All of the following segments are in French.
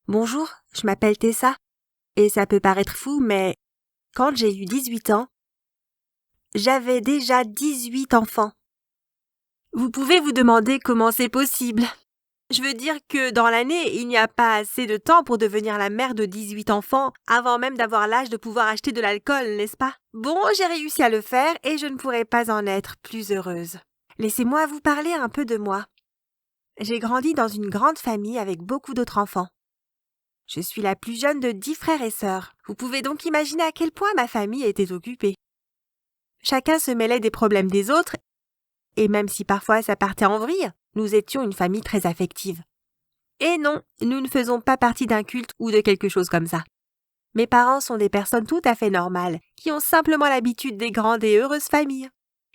Bonjour, je m'appelle Tessa, et ça peut paraître fou, mais quand j'ai eu 18 ans, j'avais déjà 18 enfants. Vous pouvez vous demander comment c'est possible. Je veux dire que dans l'année, il n'y a pas assez de temps pour devenir la mère de 18 enfants avant même d'avoir l'âge de pouvoir acheter de l'alcool, n'est-ce pas? Bon, j'ai réussi à le faire et je ne pourrais pas en être plus heureuse. Laissez-moi vous parler un peu de moi. J'ai grandi dans une grande famille avec beaucoup d'autres enfants. Je suis la plus jeune de 10 frères et sœurs. Vous pouvez donc imaginer à quel point ma famille était occupée. Chacun se mêlait des problèmes des autres, et même si parfois ça partait en vrille, nous étions une famille très affective. Et non, nous ne faisons pas partie d'un culte ou de quelque chose comme ça. Mes parents sont des personnes tout à fait normales, qui ont simplement l'habitude des grandes et heureuses familles.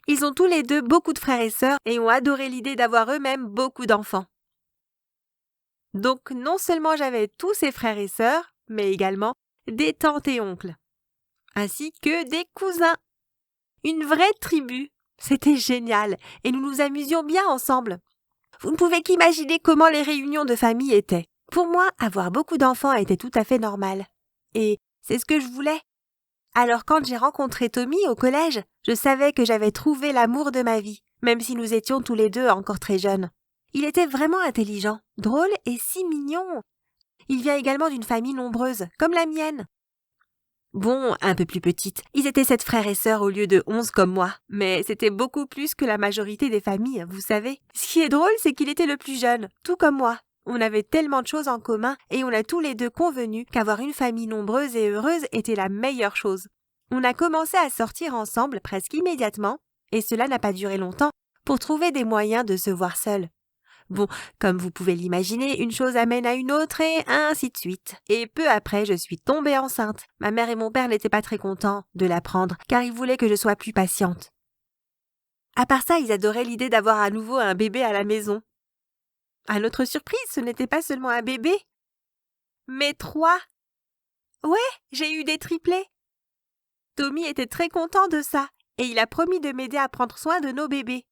Ils ont tous les deux beaucoup de frères et sœurs et ont adoré l'idée d'avoir eux-mêmes beaucoup d'enfants. Donc non seulement j'avais tous ces frères et sœurs, mais également des tantes et oncles, ainsi que des cousins. Une vraie tribu. C'était génial, et nous nous amusions bien ensemble. Vous ne pouvez qu'imaginer comment les réunions de famille étaient. Pour moi, avoir beaucoup d'enfants était tout à fait normal. Et c'est ce que je voulais. Alors quand j'ai rencontré Tommy au collège, je savais que j'avais trouvé l'amour de ma vie, même si nous étions tous les deux encore très jeunes. Il était vraiment intelligent, drôle et si mignon. Il vient également d'une famille nombreuse, comme la mienne. Bon, un peu plus petite. Ils étaient 7 frères et sœurs au lieu de 11 comme moi. Mais c'était beaucoup plus que la majorité des familles, vous savez. Ce qui est drôle, c'est qu'il était le plus jeune, tout comme moi. On avait tellement de choses en commun et on a tous les deux convenu qu'avoir une famille nombreuse et heureuse était la meilleure chose. On a commencé à sortir ensemble presque immédiatement, et cela n'a pas duré longtemps, pour trouver des moyens de se voir seuls. Bon, comme vous pouvez l'imaginer, une chose amène à une autre et ainsi de suite. Et peu après, je suis tombée enceinte. Ma mère et mon père n'étaient pas très contents de l'apprendre, car ils voulaient que je sois plus patiente. À part ça, ils adoraient l'idée d'avoir à nouveau un bébé à la maison. À notre surprise, ce n'était pas seulement un bébé, mais 3. Ouais, j'ai eu des triplés. Tommy était très content de ça, et il a promis de m'aider à prendre soin de nos bébés.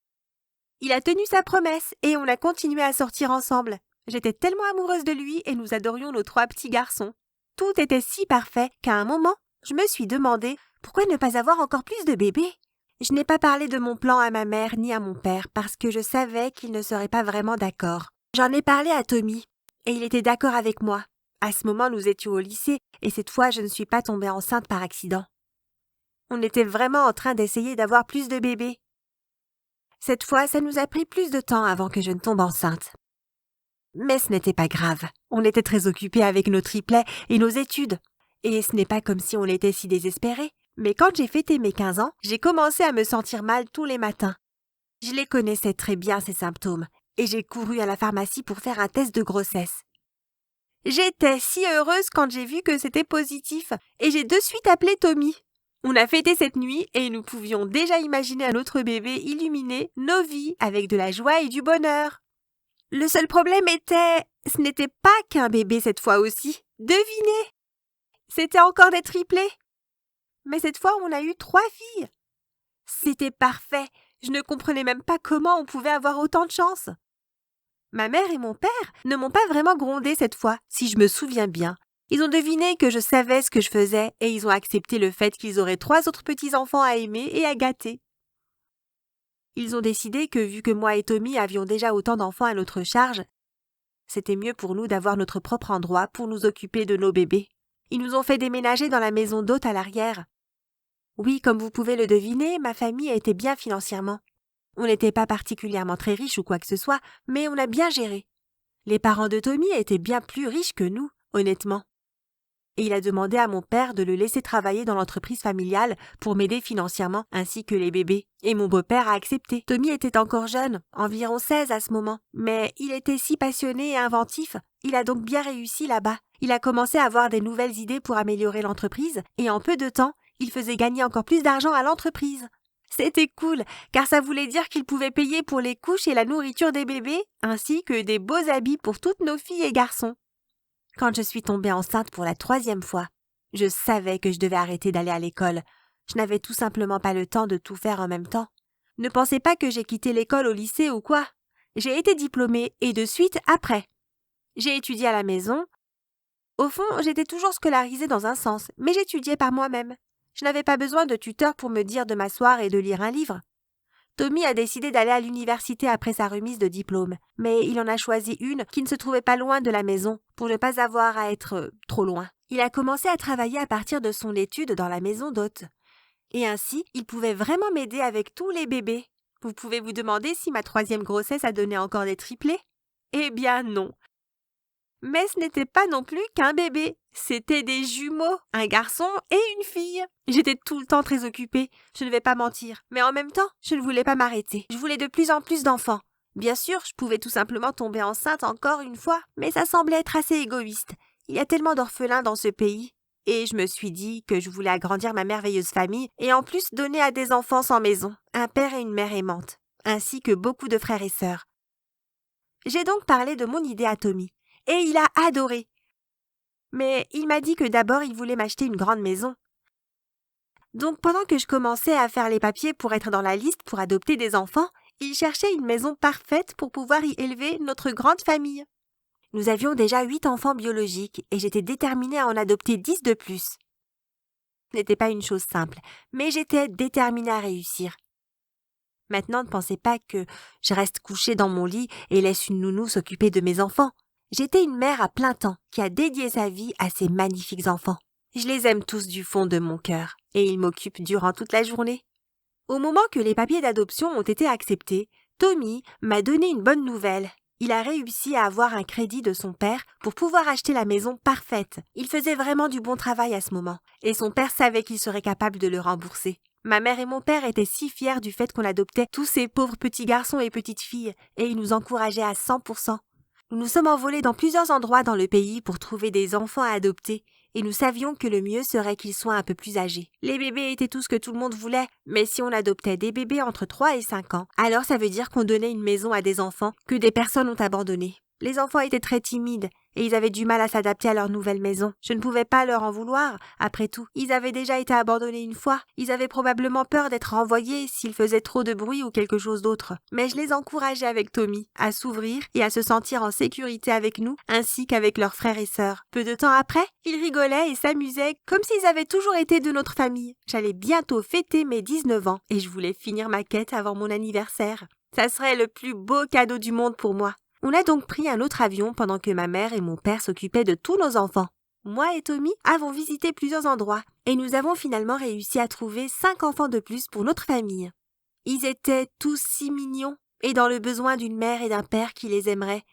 Il a tenu sa promesse et on a continué à sortir ensemble. J'étais tellement amoureuse de lui et nous adorions nos 3 petits garçons. Tout était si parfait qu'à un moment, je me suis demandé pourquoi ne pas avoir encore plus de bébés. Je n'ai pas parlé de mon plan à ma mère ni à mon père parce que je savais qu'ils ne seraient pas vraiment d'accord. J'en ai parlé à Tommy et il était d'accord avec moi. À ce moment, nous étions au lycée et cette fois, je ne suis pas tombée enceinte par accident. On était vraiment en train d'essayer d'avoir plus de bébés. Cette fois, ça nous a pris plus de temps avant que je ne tombe enceinte. Mais ce n'était pas grave. On était très occupés avec nos triplets et nos études. Et ce n'est pas comme si on était si désespérés. Mais quand j'ai fêté mes 15 ans, j'ai commencé à me sentir mal tous les matins. Je les connaissais très bien, ces symptômes, et j'ai couru à la pharmacie pour faire un test de grossesse. J'étais si heureuse quand j'ai vu que c'était positif, et j'ai de suite appelé Tommy. On a fêté cette nuit et nous pouvions déjà imaginer un autre bébé illuminer nos vies avec de la joie et du bonheur. Le seul problème était, ce n'était pas qu'un bébé cette fois aussi. Devinez! C'était encore des triplés. Mais cette fois, on a eu 3 filles. C'était parfait. Je ne comprenais même pas comment on pouvait avoir autant de chance. Ma mère et mon père ne m'ont pas vraiment grondée cette fois, si je me souviens bien. Ils ont deviné que je savais ce que je faisais et ils ont accepté le fait qu'ils auraient 3 autres petits-enfants à aimer et à gâter. Ils ont décidé que vu que moi et Tommy avions déjà autant d'enfants à notre charge, c'était mieux pour nous d'avoir notre propre endroit pour nous occuper de nos bébés. Ils nous ont fait déménager dans la maison d'hôte à l'arrière. Oui, comme vous pouvez le deviner, ma famille était bien financièrement. On n'était pas particulièrement très riches ou quoi que ce soit, mais on a bien géré. Les parents de Tommy étaient bien plus riches que nous, honnêtement. Et il a demandé à mon père de le laisser travailler dans l'entreprise familiale pour m'aider financièrement ainsi que les bébés. Et mon beau-père a accepté. Tommy était encore jeune, environ 16 à ce moment, mais il était si passionné et inventif, il a donc bien réussi là-bas. Il a commencé à avoir des nouvelles idées pour améliorer l'entreprise et en peu de temps, il faisait gagner encore plus d'argent à l'entreprise. C'était cool, car ça voulait dire qu'il pouvait payer pour les couches et la nourriture des bébés, ainsi que des beaux habits pour toutes nos filles et garçons. Quand je suis tombée enceinte pour la 3e fois, je savais que je devais arrêter d'aller à l'école. Je n'avais tout simplement pas le temps de tout faire en même temps. Ne pensez pas que j'ai quitté l'école au lycée ou quoi. J'ai été diplômée et de suite après. J'ai étudié à la maison Au fond, j'étais toujours scolarisée dans un sens, mais j'étudiais par moi-même. Je n'avais pas besoin de tuteur pour me dire de m'asseoir et de lire un livre. Tommy a décidé d'aller à l'université après sa remise de diplôme, mais il en a choisi une qui ne se trouvait pas loin de la maison, pour ne pas avoir à être trop loin. Il a commencé à travailler à partir de son étude dans la maison d'hôte. Et ainsi, il pouvait vraiment m'aider avec tous les bébés. Vous pouvez vous demander si ma 3e grossesse a donné encore des triplés? Eh bien non. Mais ce n'était pas non plus qu'un bébé, c'était des jumeaux, un garçon et une fille. J'étais tout le temps très occupée, je ne vais pas mentir, mais en même temps, je ne voulais pas m'arrêter. Je voulais de plus en plus d'enfants. Bien sûr, je pouvais tout simplement tomber enceinte encore une fois, mais ça semblait être assez égoïste. Il y a tellement d'orphelins dans ce pays. Et je me suis dit que je voulais agrandir ma merveilleuse famille et en plus donner à des enfants sans maison, un père et une mère aimantes, ainsi que beaucoup de frères et sœurs. J'ai donc parlé de mon idée à Tommy. Et il a adoré. Mais il m'a dit que d'abord il voulait m'acheter une grande maison. Donc pendant que je commençais à faire les papiers pour être dans la liste pour adopter des enfants, il cherchait une maison parfaite pour pouvoir y élever notre grande famille. Nous avions déjà 8 enfants biologiques et j'étais déterminée à en adopter 10 de plus. Ce n'était pas une chose simple, mais j'étais déterminée à réussir. Maintenant, ne pensez pas que je reste couchée dans mon lit et laisse une nounou s'occuper de mes enfants. J'étais une mère à plein temps qui a dédié sa vie à ces magnifiques enfants. Je les aime tous du fond de mon cœur et ils m'occupent durant toute la journée. Au moment que les papiers d'adoption ont été acceptés, Tommy m'a donné une bonne nouvelle. Il a réussi à avoir un crédit de son père pour pouvoir acheter la maison parfaite. Il faisait vraiment du bon travail à ce moment et son père savait qu'il serait capable de le rembourser. Ma mère et mon père étaient si fiers du fait qu'on adoptait tous ces pauvres petits garçons et petites filles et ils nous encourageaient à 100%. Nous nous sommes envolés dans plusieurs endroits dans le pays pour trouver des enfants à adopter et nous savions que le mieux serait qu'ils soient un peu plus âgés. Les bébés étaient tout ce que tout le monde voulait, mais si on adoptait des bébés entre 3 et 5 ans, alors ça veut dire qu'on donnait une maison à des enfants que des personnes ont abandonnés. Les enfants étaient très timides et ils avaient du mal à s'adapter à leur nouvelle maison. Je ne pouvais pas leur en vouloir. Après tout, ils avaient déjà été abandonnés une fois. Ils avaient probablement peur d'être renvoyés s'ils faisaient trop de bruit ou quelque chose d'autre. Mais je les encourageais avec Tommy à s'ouvrir et à se sentir en sécurité avec nous, ainsi qu'avec leurs frères et sœurs. Peu de temps après, ils rigolaient et s'amusaient comme s'ils avaient toujours été de notre famille. J'allais bientôt fêter mes 19 ans et je voulais finir ma quête avant mon anniversaire. Ça serait le plus beau cadeau du monde pour moi. On a donc pris un autre avion pendant que ma mère et mon père s'occupaient de tous nos enfants. Moi et Tommy avons visité plusieurs endroits et nous avons finalement réussi à trouver 5 enfants de plus pour notre famille. Ils étaient tous si mignons et dans le besoin d'une mère et d'un père qui les aimerait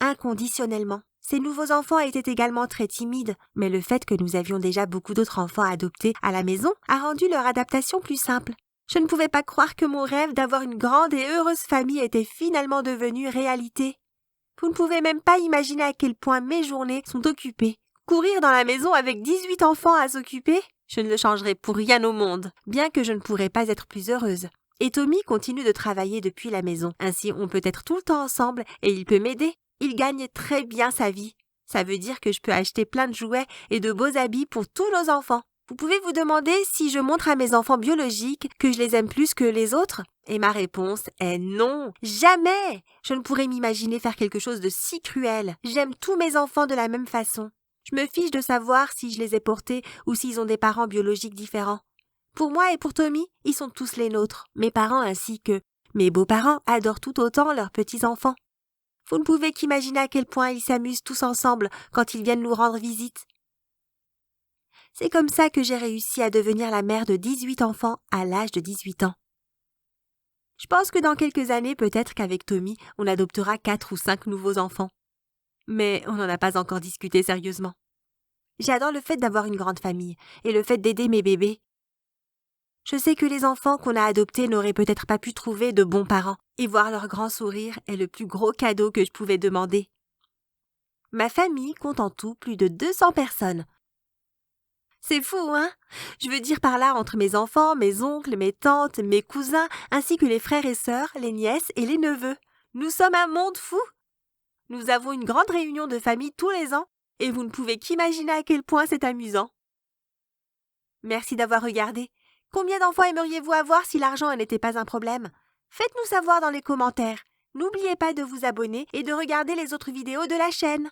inconditionnellement. Ces nouveaux enfants étaient également très timides, mais le fait que nous avions déjà beaucoup d'autres enfants adoptés à la maison a rendu leur adaptation plus simple. Je ne pouvais pas croire que mon rêve d'avoir une grande et heureuse famille était finalement devenu réalité. Vous ne pouvez même pas imaginer à quel point mes journées sont occupées. Courir dans la maison avec 18 enfants à s'occuper, je ne le changerai pour rien au monde, bien que je ne pourrais pas être plus heureuse. Et Tommy continue de travailler depuis la maison. Ainsi, on peut être tout le temps ensemble et il peut m'aider. Il gagne très bien sa vie. Ça veut dire que je peux acheter plein de jouets et de beaux habits pour tous nos enfants. Vous pouvez vous demander si je montre à mes enfants biologiques que je les aime plus que les autres? Et ma réponse est non, jamais! Je ne pourrais m'imaginer faire quelque chose de si cruel. J'aime tous mes enfants de la même façon. Je me fiche de savoir si je les ai portés ou s'ils ont des parents biologiques différents. Pour moi et pour Tommy, ils sont tous les nôtres. Mes parents ainsi que mes beaux-parents adorent tout autant leurs petits-enfants. Vous ne pouvez qu'imaginer à quel point ils s'amusent tous ensemble quand ils viennent nous rendre visite. C'est comme ça que j'ai réussi à devenir la mère de 18 enfants à l'âge de 18 ans. Je pense que dans quelques années, peut-être qu'avec Tommy, on adoptera 4 ou 5 nouveaux enfants. Mais on n'en a pas encore discuté sérieusement. J'adore le fait d'avoir une grande famille et le fait d'aider mes bébés. Je sais que les enfants qu'on a adoptés n'auraient peut-être pas pu trouver de bons parents et voir leur grand sourire est le plus gros cadeau que je pouvais demander. Ma famille compte en tout plus de 200 personnes. C'est fou, hein? Je veux dire par là entre mes enfants, mes oncles, mes tantes, mes cousins, ainsi que les frères et sœurs, les nièces et les neveux. Nous sommes un monde fou! Nous avons une grande réunion de famille tous les ans et vous ne pouvez qu'imaginer à quel point c'est amusant. Merci d'avoir regardé. Combien d'enfants aimeriez-vous avoir si l'argent n'était pas un problème? Faites-nous savoir dans les commentaires. N'oubliez pas de vous abonner et de regarder les autres vidéos de la chaîne.